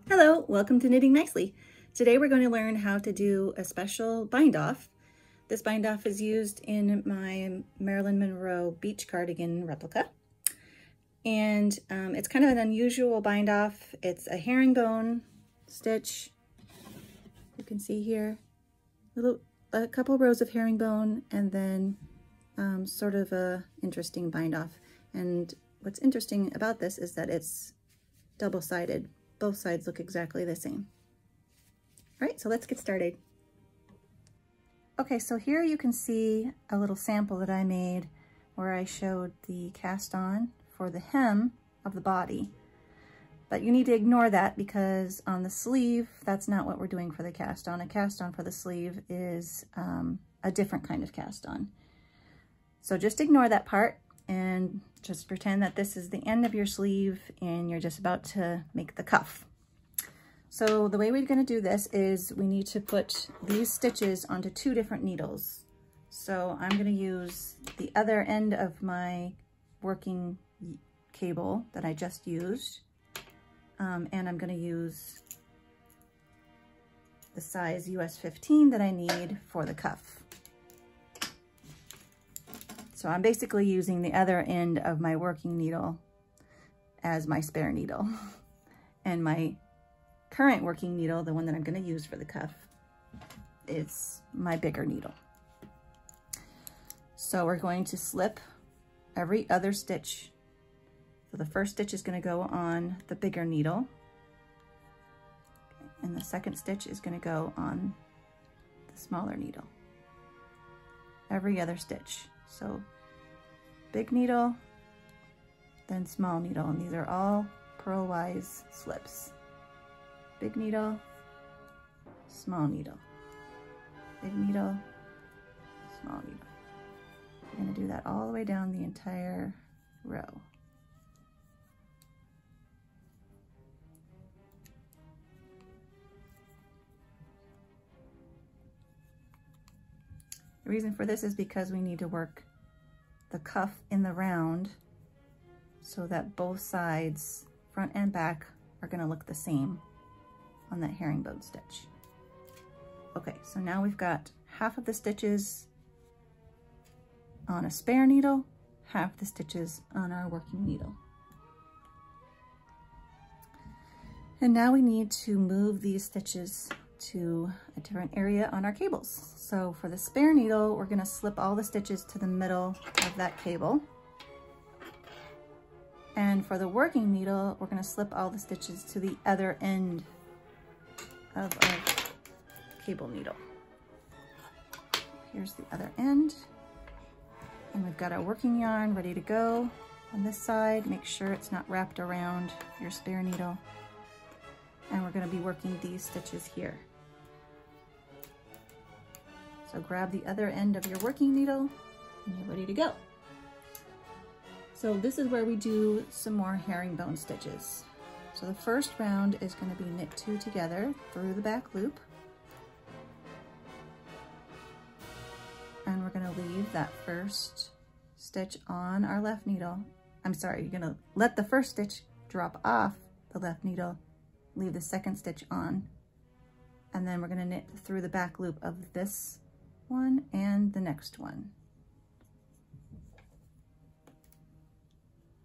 Hello, welcome to Knitting Nicely. Today we're going to learn how to do a special bind off. This bind off is used in my Marilyn Monroe beach cardigan replica. And it's kind of an unusual bind off. It's a herringbone stitch. You can see here, a couple rows of herringbone and then sort of a interesting bind off. And what's interesting about this is that it's double-sided. Both sides look exactly the same. All right, so let's get started. Okay, so here you can see a little sample that I made where I showed the cast on for the hem of the body. But you need to ignore that because on the sleeve, that's not what we're doing for the cast on. A cast on for the sleeve is a different kind of cast on. So just ignore that part and just pretend that this is the end of your sleeve and you're just about to make the cuff. So the way we're going to do this is we need to put these stitches onto two different needles. So I'm going to use the other end of my working cable that I just used, and I'm going to use the size US 15 that I need for the cuff. So I'm basically using the other end of my working needle as my spare needle. And my current working needle, the one that I'm going to use for the cuff, is my bigger needle. So we're going to slip every other stitch. So the first stitch is going to go on the bigger needle. And the second stitch is going to go on the smaller needle. Every other stitch. So big needle, then small needle, and these are all purlwise slips. Big needle, small needle, big needle, small needle. We're going to do that all the way down the entire row. The reason for this is because we need to work the cuff in the round so that both sides, front and back, are going to look the same on that herringbone stitch. Okay, so now we've got half of the stitches on a spare needle, half the stitches on our working needle. And now we need to move these stitches to a different area on our cables. So for the spare needle, we're going to slip all the stitches to the middle of that cable. And for the working needle, we're going to slip all the stitches to the other end of our cable needle. Here's the other end. And we've got our working yarn ready to go on this side. Make sure it's not wrapped around your spare needle. And we're going to be working these stitches here. So grab the other end of your working needle and you're ready to go. So this is where we do some more herringbone stitches. So the first round is going to be knit two together through the back loop. And we're going to leave that first stitch on our left needle. I'm sorry, you're going to let the first stitch drop off the left needle, leave the second stitch on, and then we're going to knit through the back loop of this one and the next one.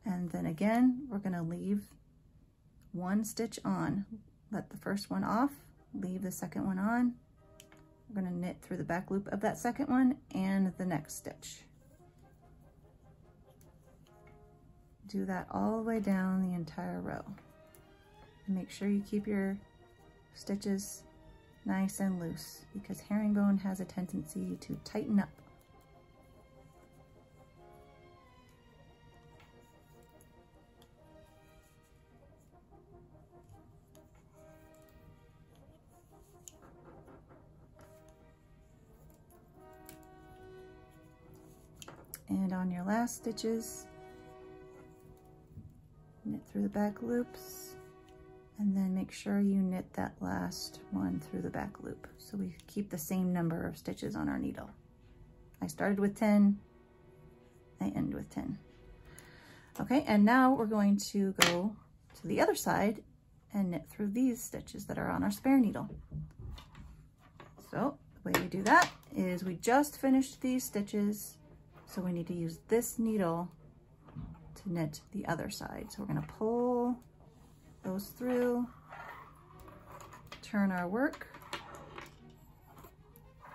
And then again, we're going to leave one stitch on, let the first one off, leave the second one on. We're going to knit through the back loop of that second one and the next stitch. Do that all the way down the entire row. And make sure you keep your stitches nice and loose because herringbone has a tendency to tighten up. And on your last stitches, knit through the back loops, and then make sure you knit that last one through the back loop so we keep the same number of stitches on our needle. I started with 10, I end with 10. Okay, and now we're going to go to the other side and knit through these stitches that are on our spare needle. So the way we do that is we just finished these stitches, so we need to use this needle to knit the other side. So we're going to pull those through, turn our work,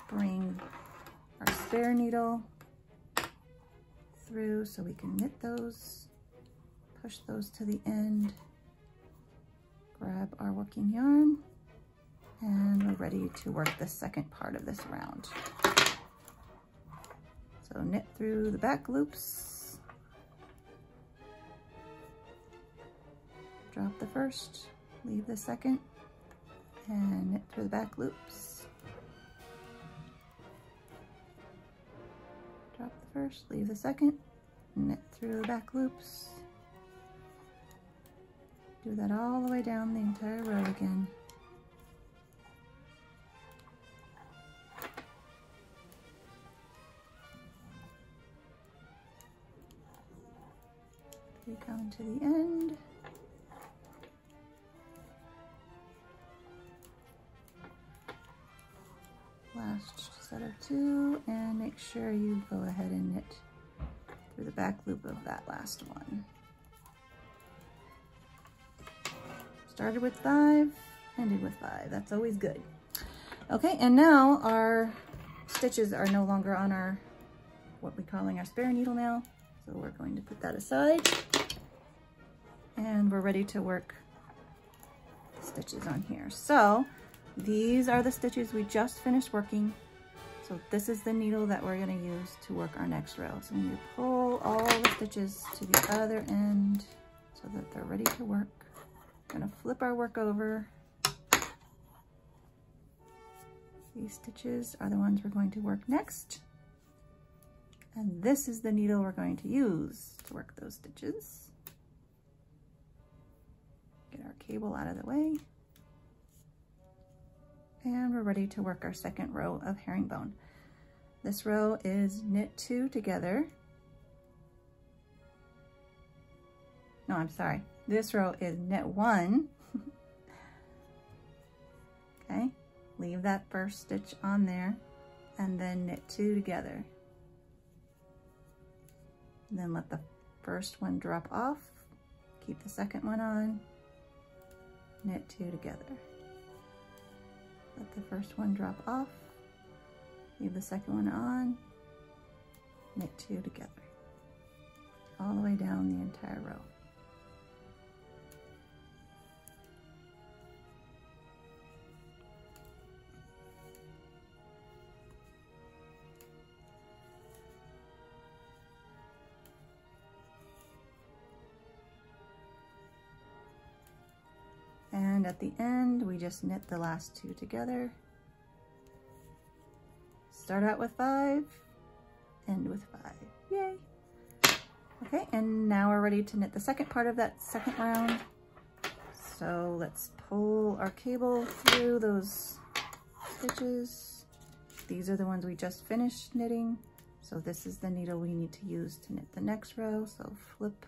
bring our spare needle through so we can knit those, push those to the end, grab our working yarn, and we're ready to work the second part of this round. So knit through the back loops, drop the first, leave the second, and knit through the back loops. Drop the first, leave the second, knit through the back loops. Do that all the way down the entire row again. We come to the end. Last set of 2, and make sure you go ahead and knit through the back loop of that last one. Started with 5, ended with 5. That's always good. Okay, and now our stitches are no longer on our, what we're calling our spare needle now. So we're going to put that aside, and we're ready to work the stitches on here. So these are the stitches we just finished working. So this is the needle that we're going to use to work our next row. So we need to pull all the stitches to the other end so that they're ready to work. We're going to flip our work over. These stitches are the ones we're going to work next. And this is the needle we're going to use to work those stitches. Get our cable out of the way. And we're ready to work our second row of herringbone. This row is knit 2 together. No, I'm sorry. This row is knit 1. Okay, leave that first stitch on there and then knit 2 together. And then let the first one drop off, keep the second one on, knit 2 together. Let the first one drop off, leave the second one on, knit 2 together, all the way down the entire row. And at the end, we just knit the last 2 together. Start out with 5, end with 5. Yay! Okay, and now we're ready to knit the second part of that second round. So let's pull our cable through those stitches. These are the ones we just finished knitting. So this is the needle we need to use to knit the next row. So flip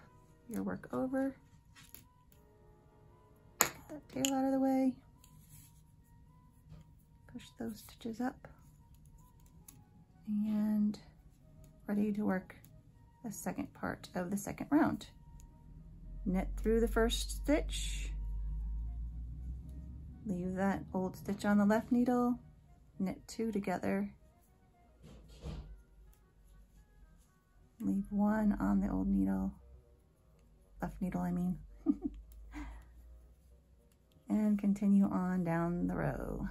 your work over. That tail out of the way, push those stitches up, and ready to work the second part of the second round. Knit through the first stitch, leave that old stitch on the left needle, knit 2 together, leave 1 on the old needle, left needle I mean, and continue on down the row.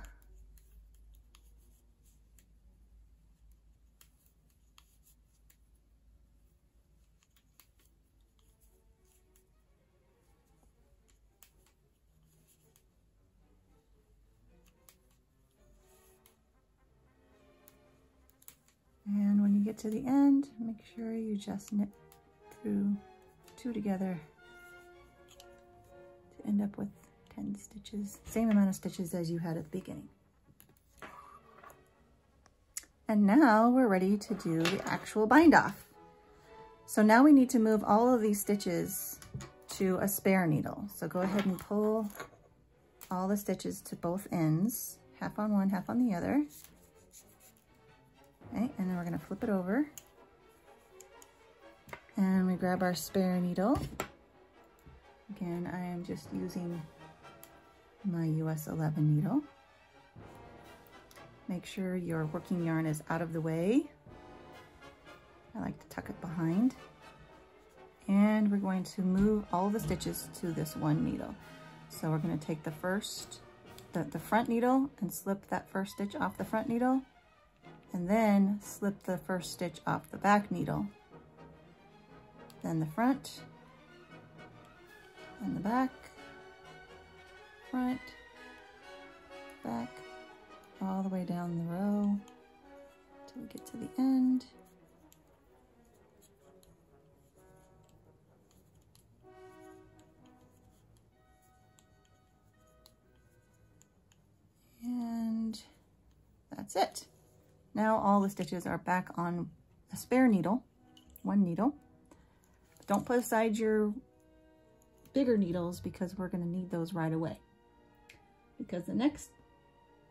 And when you get to the end, make sure you just knit through 2 together to end up with 10 stitches, same amount of stitches as you had at the beginning. And now we're ready to do the actual bind off. So now we need to move all of these stitches to a spare needle. So go ahead and pull all the stitches to both ends, half on one, half on the other. Okay, and then we're going to flip it over. And we grab our spare needle. Again, I am just using my US 11 needle. Make sure your working yarn is out of the way. I like to tuck it behind. And we're going to move all the stitches to this one needle. So we're going to take the front needle and slip that first stitch off the front needle, and then slip the first stitch off the back needle. Then the front, and the back, front, back, all the way down the row till we get to the end. And that's it. Now all the stitches are back on a spare needle, one needle. But don't put aside your bigger needles because we're going to need those right away. Because the next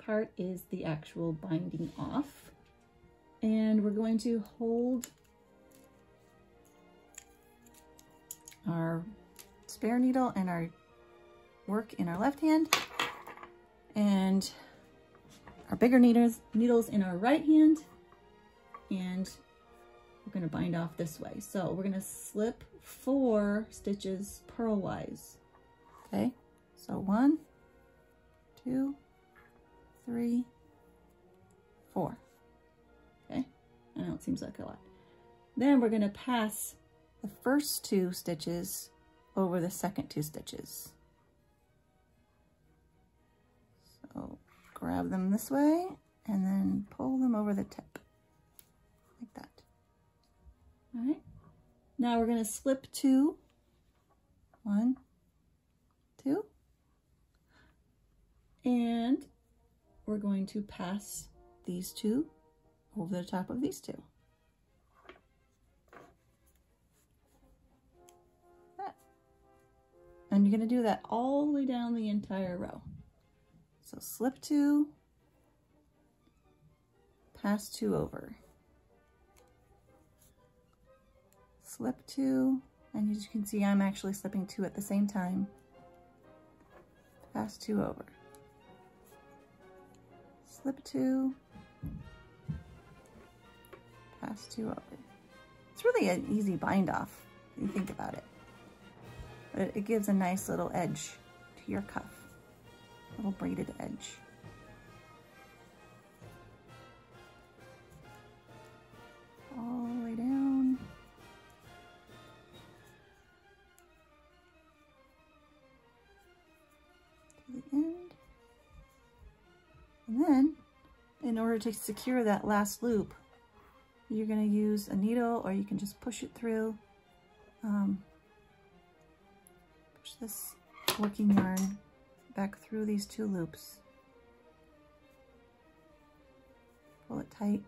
part is the actual binding off. And we're going to hold our spare needle and our work in our left hand, and our bigger needles in our right hand, and we're going to bind off this way. So we're going to slip 4 stitches purlwise. Okay, so 1, 2, 3, 4. Okay, I know it seems like a lot. Then we're going to pass the first 2 stitches over the second 2 stitches. So grab them this way and then pull them over the tip like that. All right, now we're going to slip 2, 1, 2, and we're going to pass these 2 over the top of these 2. That. And you're going to do that all the way down the entire row. So slip 2, pass 2 over, slip 2, and as you can see I'm actually slipping 2 at the same time, pass 2 over, slip 2, pass 2 over. It's really an easy bind off if you think about it, but it gives a nice little edge to your cuff. Little braided edge. All the way down. To the end. And then, in order to secure that last loop, you're going to use a needle, or you can just push it through. Push this working yarn back through these 2 loops. Pull it tight.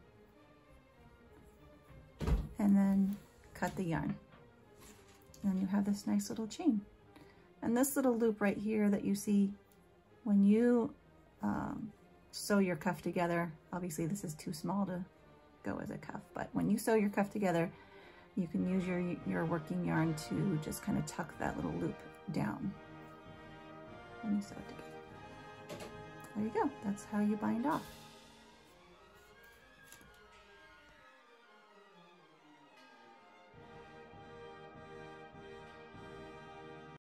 And then cut the yarn. And then you have this nice little chain. And this little loop right here that you see when you sew your cuff together, obviously this is too small to go as a cuff, but when you sew your cuff together, you can use your working yarn to just kind of tuck that little loop down. And you sew it together. There you go. That's how you bind off.